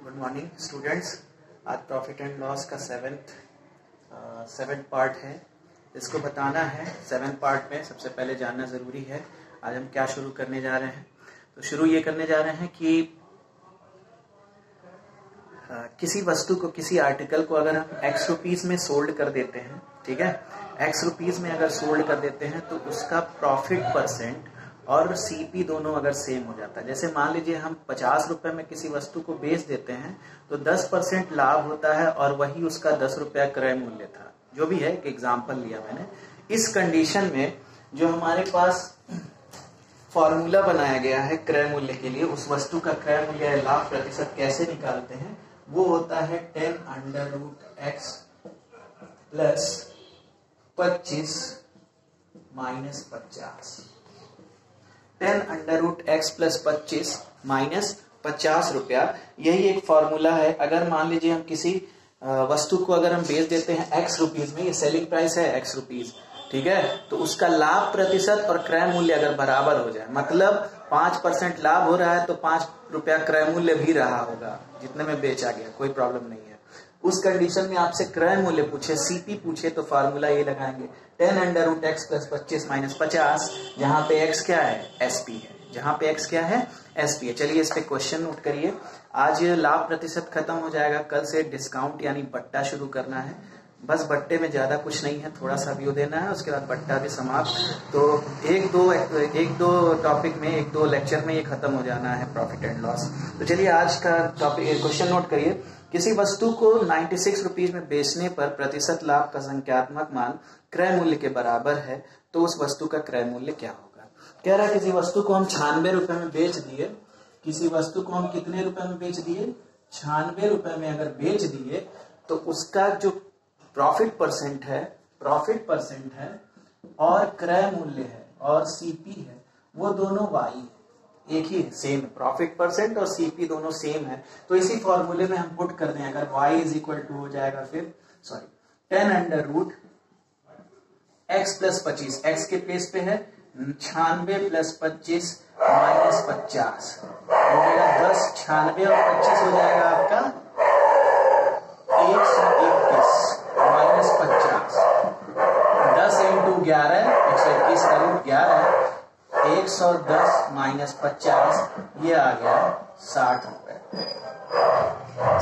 Good morning students. आज profit and loss का seventh part है, इसको बताना है। सेवेंथ पार्ट में सबसे पहले जानना जरूरी है आज हम क्या शुरू करने जा रहे हैं। तो शुरू ये करने जा रहे हैं कि किसी वस्तु को, किसी आर्टिकल को अगर हम एक्स रुपीज में सोल्ड कर देते हैं, ठीक है, एक्स रुपीज में अगर सोल्ड कर देते हैं तो उसका प्रॉफिट परसेंट और सीपी दोनों अगर सेम हो जाता है। जैसे मान लीजिए हम 50 रुपए में किसी वस्तु को बेच देते हैं तो 10% लाभ होता है और वही उसका 10 रुपया क्रय मूल्य था। जो भी है, एक एग्जाम्पल लिया मैंने। इस कंडीशन में जो हमारे पास फॉर्मूला बनाया गया है क्रय मूल्य के लिए, उस वस्तु का क्रय मूल्य या लाभ प्रतिशत कैसे निकालते हैं, वो होता है 10√x plus 25 minus 50। 10√x plus 25 minus 50 रुपया, यही एक फॉर्मूला है। अगर मान लीजिए हम किसी वस्तु को अगर हम बेच देते हैं x रुपीज में, ये सेलिंग प्राइस है x रुपीज, ठीक है, तो उसका लाभ प्रतिशत और क्रय मूल्य अगर बराबर हो जाए, मतलब 5% लाभ हो रहा है तो 5 रुपया क्रय मूल्य भी रहा होगा जितने में बेचा गया, कोई प्रॉब्लम नहीं है। उस कंडीशन में आपसे क्रय मूल्य पूछे, सीपी पूछे, तो फार्मूला ये लगाएंगे 10√x प्लस 25 माइनस 50, जहां पे x क्या है, एसपी है, जहां पे x क्या है, एसपी है। चलिए इस पे क्वेश्चन नोट करिए। आज लाभ प्रतिशत खत्म हो जाएगा, कल से डिस्काउंट यानी बट्टा शुरू करना है। बस बट्टे में ज्यादा कुछ नहीं है, थोड़ा सा व्यू देना है, उसके बाद बट्टा भी समाप्त। तो एक दो टॉपिक में, एक दो लेक्चर में ये खत्म हो जाना है प्रॉफिट एंड लॉस। तो चलिए आज का टॉपिक, क्वेश्चन नोट करिए। किसी वस्तु को 96 रुपीज में बेचने पर प्रतिशत लाभ का संख्यात्मक मान क्रय मूल्य के बराबर है, तो उस वस्तु का क्रय मूल्य क्या होगा। कह रहा है किसी वस्तु को हम 96 रुपए में बेच दिए, किसी वस्तु को हम कितने रुपए में बेच दिए, 96 रुपए में अगर बेच दिए, तो उसका जो प्रॉफिट परसेंट है और क्रय मूल्य है और सीपी है, वो दोनों वाई है, एक ही सेम, प्रॉफिट परसेंट और सीपी दोनों सेम है। तो इसी फॉर्मूले में हम पुट कर दें, अगर y इज इक्वल टू हो जाएगा फिर 10√x प्लस 25, x के प्लेस पे है 96 प्लस 25 माइनस 50 हो जाएगा 10, 96 और 25 हो जाएगा आपका 121 माइनस 50, 10 इंटू 11, 121 का रूट 11, 110 माइनस 50, ये आ गया 60 रुपए।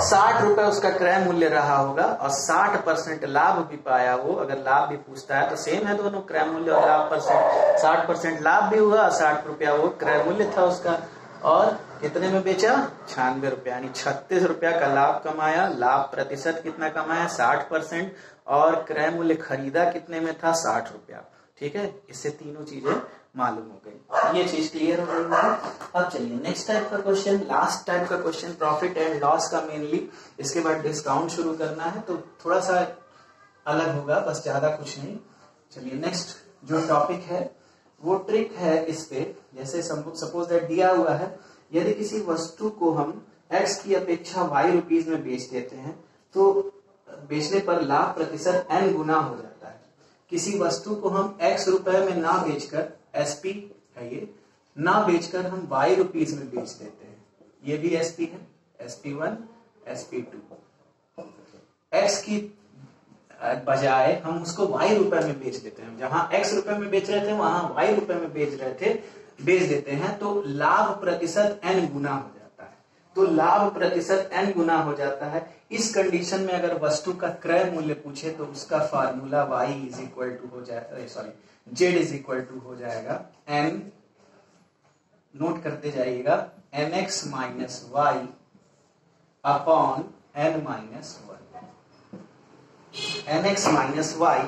60 रुपए उसका क्रय मूल्य रहा होगा और 60% लाभ भी पाया वो। अगर लाभ भी पूछता है तो सेम है दोनों, क्रय मूल्य और लाभ परसेंट। 60% लाभ भी हुआ और 60 रुपया वो क्रय मूल्य था उसका। और कितने में बेचा, 96 रुपया, यानी 36 रुपया का लाभ कमाया। लाभ प्रतिशत कितना कमाया, 60%, और क्रय मूल्य खरीदा कितने में था, 60 रुपया। ठीक है, इससे तीनों चीजें मालूम हो गई, ये चीज क्लियर हो गई है। अब चलिए नेक्स्ट टाइप का क्वेश्चन, लास्ट टाइप का क्वेश्चन, प्रॉफिट एंड लॉस का मेनली। इसके बाद डिस्काउंट शुरू करना है, तो थोड़ा सा अलग होगा, बस ज्यादा कुछ नहीं। चलिए नेक्स्ट जो टॉपिक है वो ट्रिक है इस पे। जैसे सपोज दैट दिया हुआ है, यदि किसी वस्तु को हम x की अपेक्षा y रुपीज में बेच देते हैं तो बेचने पर लाभ प्रतिशत n गुना हो जाता है। किसी वस्तु को हम x रुपए में ना बेचकर, एसपी है ये, ना बेचकर हम y रुपीज में बेच देते हैं, ये भी एसपी है, SP1 SP2। x की बजाय हम उसको y रुपए में बेच देते हैं, जहां x रुपए में बेच रहे थे वहां y रुपए में बेच देते हैं, तो लाभ प्रतिशत n गुना हो जाता है। तो लाभ प्रतिशत n गुना हो जाता है। इस कंडीशन में अगर वस्तु का क्रय मूल्य पूछे तो उसका formula y is equal to हो जाएगा, z इज इक्वल टू हो जाएगा n, नोट करते जाइएगा, mx minus y upon n minus 1, nx minus y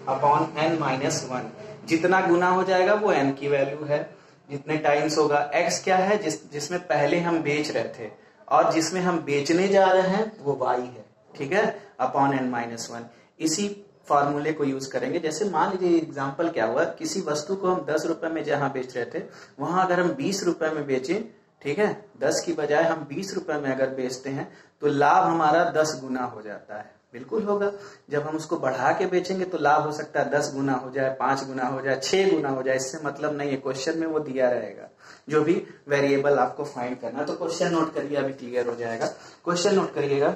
upon n minus 1। जितना गुना हो जाएगा वो n की वैल्यू है, जितने टाइम्स होगा। x क्या है, जिसमें पहले हम बेच रहे थे और जिसमें हम बेचने जा रहे हैं वो y है, ठीक है, अपॉन n माइनस 1। इसी फॉर्मूले को यूज करेंगे। जैसे मान लीजिए एग्जांपल क्या हुआ, किसी वस्तु को हम 10 रुपए में जहां बेच रहे थे वहां अगर हम 20 रुपए में बेचे, ठीक है, 10 की बजाय हम 20 रुपए में अगर बेचते हैं तो लाभ हमारा 10 गुना हो जाता है। बिल्कुल होगा, जब हम उसको बढ़ा के बेचेंगे तो लाभ हो सकता है 10 गुना हो जाए, 5 गुना हो जाए, 6 गुना हो जाए, इससे मतलब नहीं है, क्वेश्चन में वो दिया रहेगा। जो भी वेरिएबल आपको फाइंड करना है। तो क्वेश्चन नोट करिए, अभी क्लियर हो जाएगा। क्वेश्चन नोट करिएगा।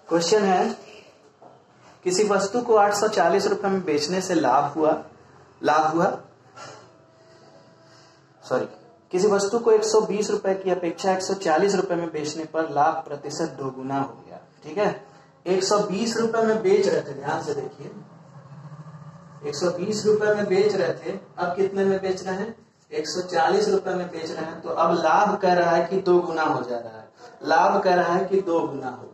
क्वेश्चन है, किसी वस्तु को 840 रुपए में बेचने से किसी वस्तु को 120 रुपए की अपेक्षा 140 रुपए में बेचने पर लाभ प्रतिशत 2 गुना हो गया। ठीक है, 120 रुपए में बेच रहे थे, ध्यान से देखिए, 120 रुपए में बेच रहे थे, अब कितने में बेच रहे हैं? 140 रुपए में बेच रहे हैं। तो अब लाभ कह रहा है कि 2 गुना हो जा रहा है, लाभ कह रहा है कि 2 गुना हो गया।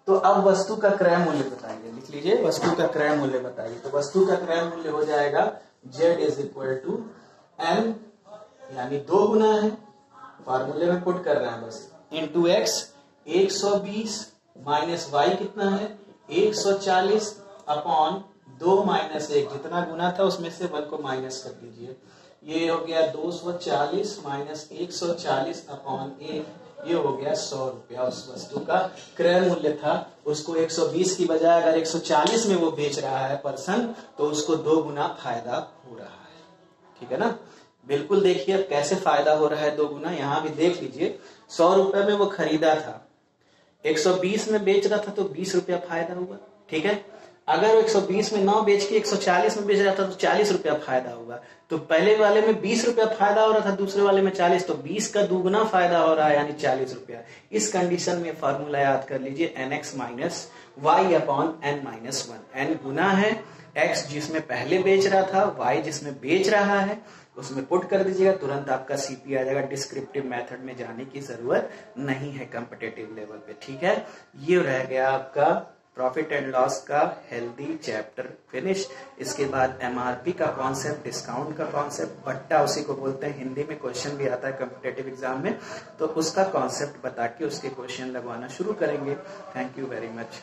तो अब वस्तु का क्रय मूल्य बताइए, लिख लीजिए, वस्तु का क्रय मूल्य बताइए। तो वस्तु का क्रय मूल्य हो जाएगा Z is equal to M, यानी 2 गुना है, फार्मूले में पुट कर रहे हैं बस, इंटू X 120 माइनस Y कितना है 140 अपॉन 2 माइनस 1, जितना गुना था उसमें से 1 को माइनस कर दीजिए, ये हो गया 240 माइनस 140 अपॉन 1, ये हो गया 100 रुपया। उस वस्तु का क्रय मूल्य था, उसको 120 की बजाय अगर 140 में वो बेच रहा है पर्सन, तो उसको 2 गुना फायदा हो रहा है। ठीक है ना, बिल्कुल देखिए अब कैसे फायदा हो रहा है 2 गुना, यहां भी देख लीजिए। 100 रुपए में वो खरीदा था, 120 में बेच रहा था, तो 20 रुपया फायदा हुआ। ठीक है, अगर 120 में 9 बेच के 140 में बेच रहा था तो 40 रुपया फायदा होगा। तो पहले वाले में 20 रुपया फायदा हो रहा था, दूसरे वाले में 40, तो 20 का 2 गुना फायदा हो रहा है, यानी 40 रुपया। इस कंडीशन में फॉर्मूला याद कर लीजिए, nx minus y upon n minus 1। n गुना है, x जिसमें पहले बेच रहा था, y जिसमें बेच रहा है, उसमें पुट कर दीजिएगा, तुरंत आपका सीपी आ जाएगा। डिस्क्रिप्टिव मेथड में जाने की जरूरत नहीं है कॉम्पिटिटिव लेवल पे। ठीक है, ये रह गया आपका प्रॉफिट एंड लॉस का हेल्दी चैप्टर फिनिश। इसके बाद एमआरपी का कॉन्सेप्ट, डिस्काउंट का कॉन्सेप्ट, बट्टा उसी को बोलते हैं, हिंदी में क्वेश्चन भी आता है कॉम्पिटिटिव एग्जाम में, तो उसका कॉन्सेप्ट बता के उसके क्वेश्चन लगवाना शुरू करेंगे। Thank you very much.